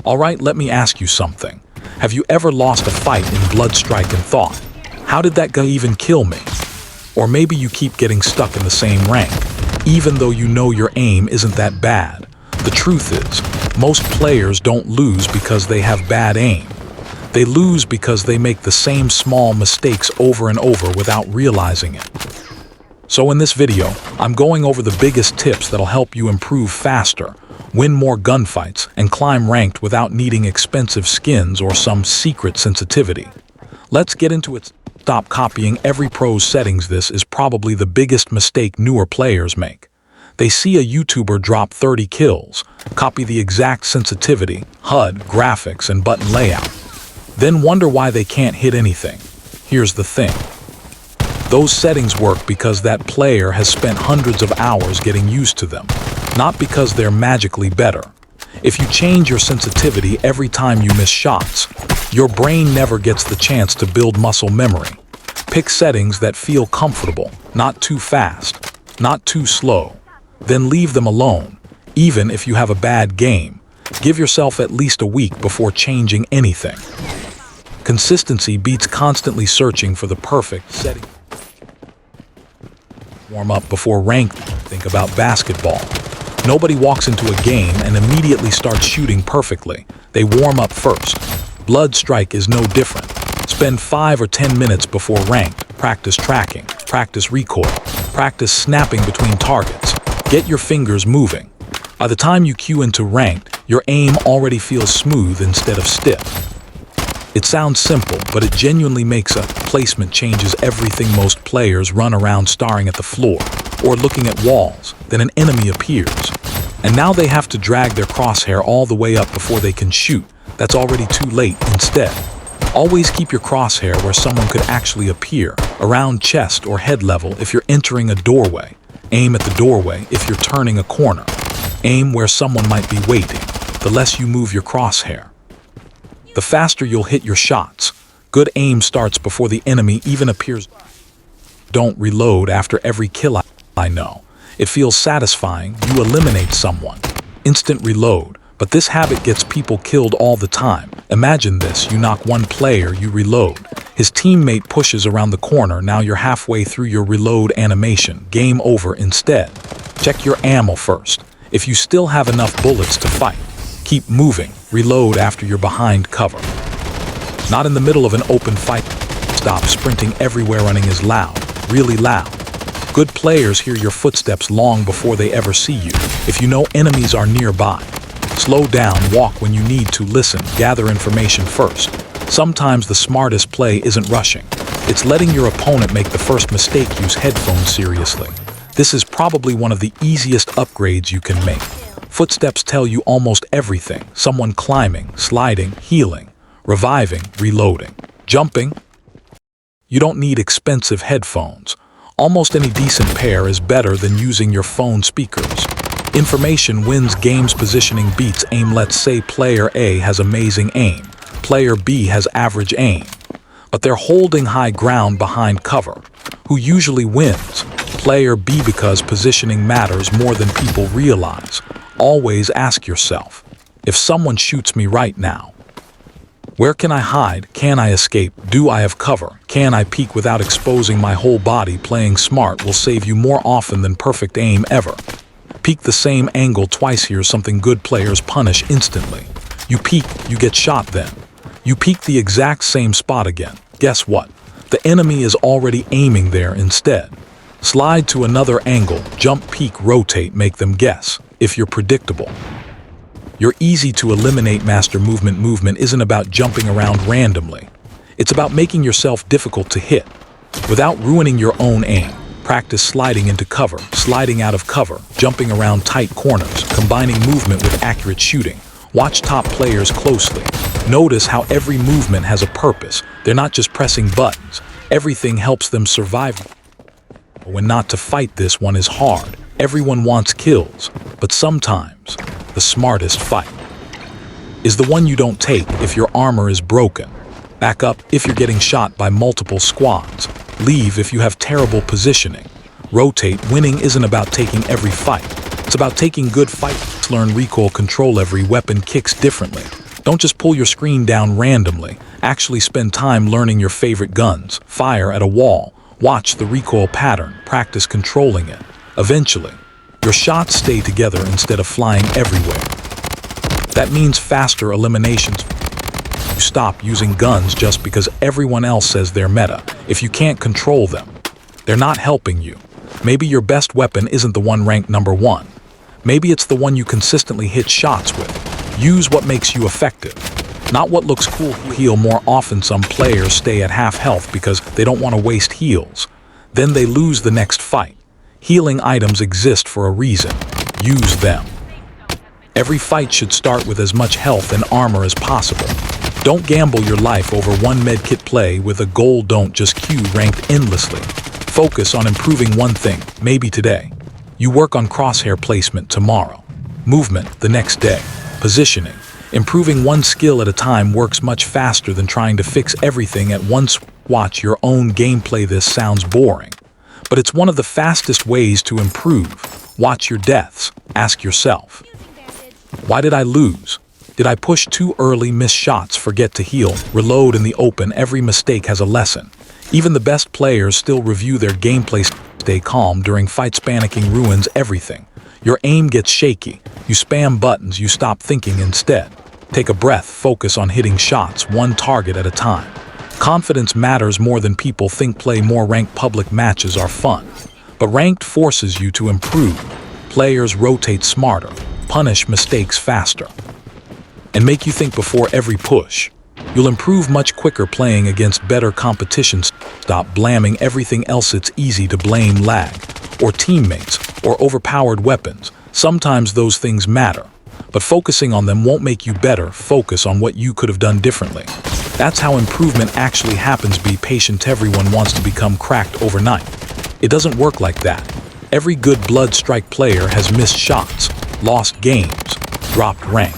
Alright, let me ask you something. Have you ever lost a fight in blood strike and thought, how did that guy even kill me? Or maybe you keep getting stuck in the same rank, even though you know your aim isn't that bad. The truth is, most players don't lose because they have bad aim. They lose because they make the same small mistakes over and over without realizing it. So in this video, I'm going over the biggest tips that'll help you improve faster, win more gunfights, and climb ranked without needing expensive skins or some secret sensitivity. Let's get into it. Stop copying every pro's settings. This is probably the biggest mistake newer players make. They see a YouTuber drop 30 kills, copy the exact sensitivity, HUD, graphics, and button layout. Then wonder why they can't hit anything. Here's the thing. Those settings work because that player has spent hundreds of hours getting used to them, not because they're magically better. If you change your sensitivity every time you miss shots, your brain never gets the chance to build muscle memory. Pick settings that feel comfortable, not too fast, not too slow. Then leave them alone, even if you have a bad game. Give yourself at least a week before changing anything. Consistency beats constantly searching for the perfect setting. Warm up before ranked. Think about basketball. Nobody walks into a game and immediately starts shooting perfectly. They warm up first. Blood strike is no different. Spend 5 or 10 minutes before ranked. Practice tracking, practice recoil, practice snapping between targets. Get your fingers moving. By the time you queue into ranked, your aim already feels smooth instead of stiff. It sounds simple, but it genuinely makes a placement changes everything. Most players run around staring at the floor or looking at walls, then an enemy appears. And now they have to drag their crosshair all the way up before they can shoot. That's already too late. Instead, always keep your crosshair where someone could actually appear, around chest or head level if you're entering a doorway. Aim at the doorway if you're turning a corner. Aim where someone might be waiting. The less you move your crosshair, the faster you'll hit your shots. Good aim starts before the enemy even appears. Don't reload after every kill. I know. It feels satisfying. You eliminate someone. Instant reload. But this habit gets people killed all the time. Imagine this. You knock one player, you reload. His teammate pushes around the corner. Now you're halfway through your reload animation. Game over. Instead, check your ammo first. If you still have enough bullets to fight, keep moving. Reload after you're behind cover. Not in the middle of an open fight. Stop sprinting everywhere. Running is loud, really loud. Good players hear your footsteps long before they ever see you. If you know enemies are nearby, slow down, walk when you need to, listen, gather information first. Sometimes the smartest play isn't rushing. It's letting your opponent make the first mistake. Use headphones seriously. This is probably one of the easiest upgrades you can make. Footsteps tell you almost everything. Someone climbing, sliding, healing, reviving, reloading, jumping. You don't need expensive headphones. Almost any decent pair is better than using your phone speakers. Information wins games. Positioning beats aim. Let's say player A has amazing aim. Player B has average aim. But they're holding high ground behind cover. Who usually wins? Player B, because positioning matters more than people realize. Always ask yourself, if someone shoots me right now, where can I hide? Can I escape? Do I have cover? Can I peek without exposing my whole body? Playing smart will save you more often than perfect aim ever. Peek the same angle twice. Here's something good players punish instantly. You peek, you get shot then. You peek the exact same spot again. Guess what? The enemy is already aiming there instead. Slide to another angle, jump, peek, rotate, make them guess. If you're predictable, you're easy to eliminate. Master movement. Movement isn't about jumping around randomly. It's about making yourself difficult to hit without ruining your own aim. Practice sliding into cover, sliding out of cover, jumping around tight corners, combining movement with accurate shooting. Watch top players closely. Notice how every movement has a purpose. They're not just pressing buttons. Everything helps them survive. When not to fight, this one is hard. Everyone wants kills, but sometimes the smartest fight is the one you don't take if your armor is broken. Back up if you're getting shot by multiple squads. Leave if you have terrible positioning. Rotate. Winning isn't about taking every fight. It's about taking good fights. Learn recoil control. Every weapon kicks differently. Don't just pull your screen down randomly. Actually spend time learning your favorite guns. Fire at a wall. Watch the recoil pattern. Practice controlling it. Eventually, your shots stay together instead of flying everywhere. That means faster eliminations. You stop using guns just because everyone else says they're meta. If you can't control them, they're not helping you. Maybe your best weapon isn't the one ranked number 1. Maybe it's the one you consistently hit shots with. Use what makes you effective, not what looks cool. Heal more often. Some players stay at half health because they don't want to waste heals. Then they lose the next fight. Healing items exist for a reason. Use them. Every fight should start with as much health and armor as possible. Don't gamble your life over one medkit. Play with a goal. Don't just queue ranked endlessly. Focus on improving one thing, maybe today. You work on crosshair placement tomorrow. Movement the next day. Positioning. Improving one skill at a time works much faster than trying to fix everything at once. Watch your own gameplay. This sounds boring, but it's one of the fastest ways to improve. Watch your deaths. Ask yourself, why did I lose? Did I push too early? Miss shots? Forget to heal? Reload in the open. Every mistake has a lesson. Even the best players still review their gameplay. Stay calm during fights. Panicking ruins everything. Your aim gets shaky. You spam buttons. You stop thinking instead. Take a breath. Focus on hitting shots, one target at a time. Confidence matters more than people think. Play more ranked. Public matches are fun, but ranked forces you to improve. Players rotate smarter, punish mistakes faster, and make you think before every push. You'll improve much quicker playing against better competition. Stop blaming everything else. It's easy to blame lag, or teammates, or overpowered weapons. Sometimes those things matter, but focusing on them won't make you better. Focus on what you could have done differently. That's how improvement actually happens. Be patient. Everyone wants to become cracked overnight. It doesn't work like that. Every good Blood Strike player has missed shots, lost games, dropped rank,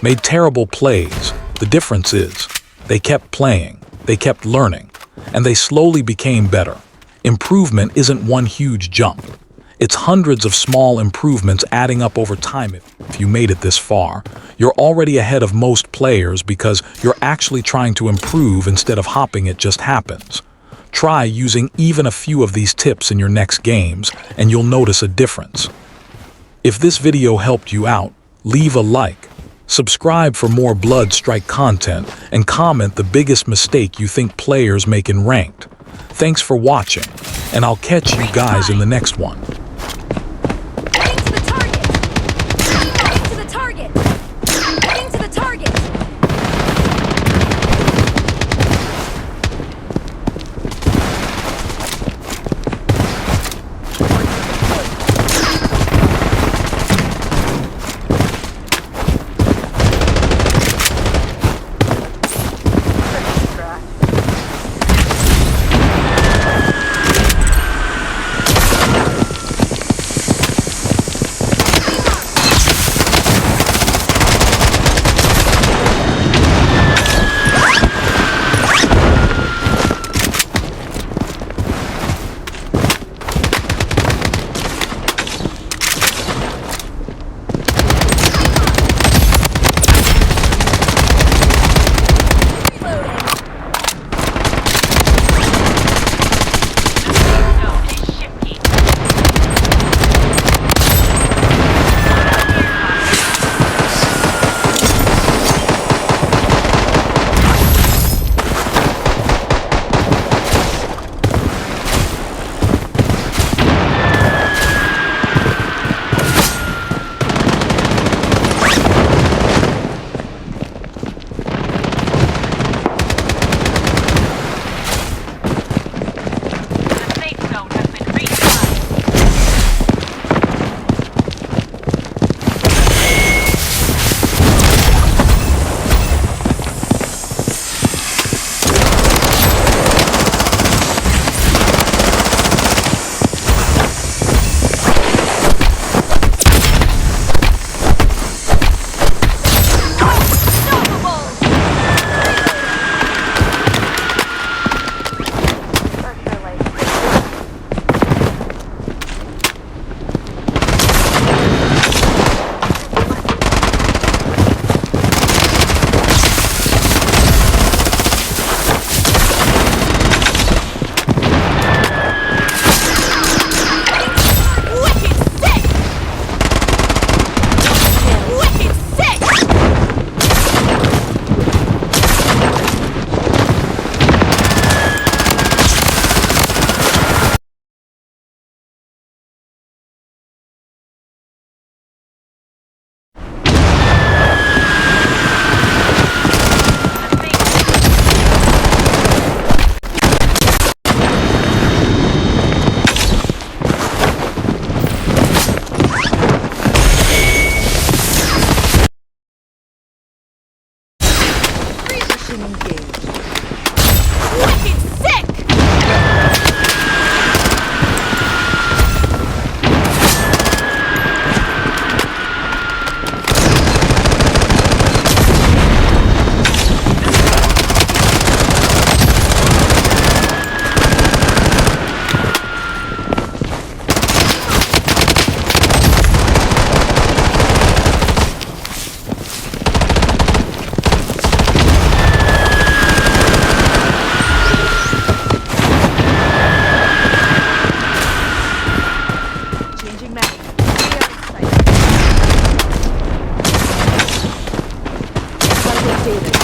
made terrible plays. The difference is, they kept playing, they kept learning, and they slowly became better. Improvement isn't one huge jump. It's hundreds of small improvements adding up over time. If you made it this far, you're already ahead of most players because you're actually trying to improve instead of hopping. It just happens. Try using even a few of these tips in your next games, and you'll notice a difference. If this video helped you out, leave a like. Subscribe for more Blood Strike content, and comment the biggest mistake you think players make in ranked. Thanks for watching, and I'll catch you guys in the next one. Mission engaged. Wicked sick! Changing map. Target data.